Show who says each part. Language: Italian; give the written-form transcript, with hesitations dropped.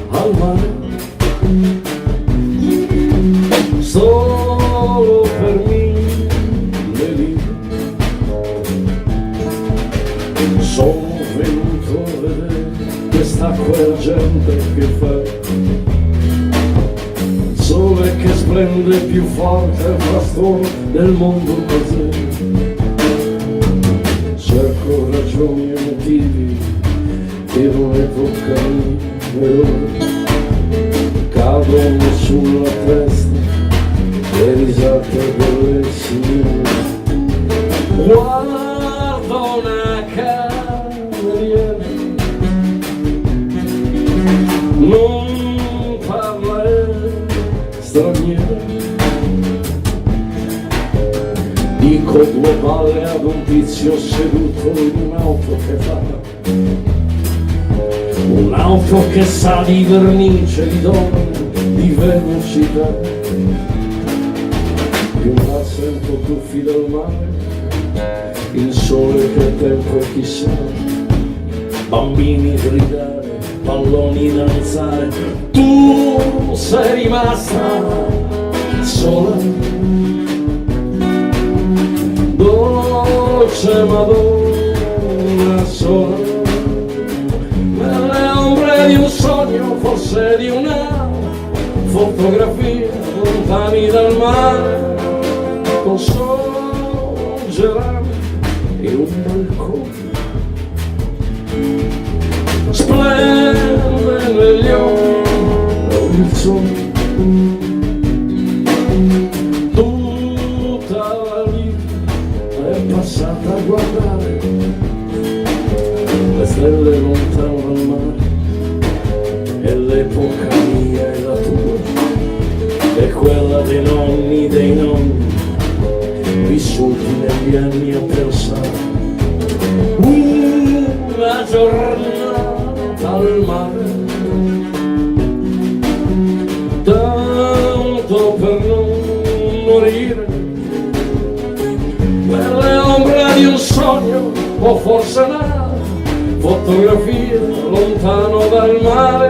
Speaker 1: Al mare, solo per 1000 lire, sono venuto a vedere questa quella gente che fa il sole che splende più forte al frastone del mondo così. Cerco ragioni e motivi che non ne toccano le ore, cadono sulla testa le risate delle signore. Guardo una cameriera, non parla straniera, dico due palle ad un tizio seduto in un'auto che fa, un'auto che sa di vernice, di donne, di velocità. Più là sento tuffi dal mare, il sole che tempo e chissà, bambini gridare, palloni danzare. Tu sei rimasta sola, dolce Madonna sola, di un sogno, forse di una fotografia, lontani dal mare, con solo un gerano e un balcone. Splende negli occhi il sole, tutta la vita è passata a guardare le stelle lontane dal mare. E l'epoca mia è la tua, è quella dei nonni, vissuti negli anni a pensare. Una giornata al mare, tanto per non morire, nelle ombre di un sogno, o forse una fotografia lontano dal mare.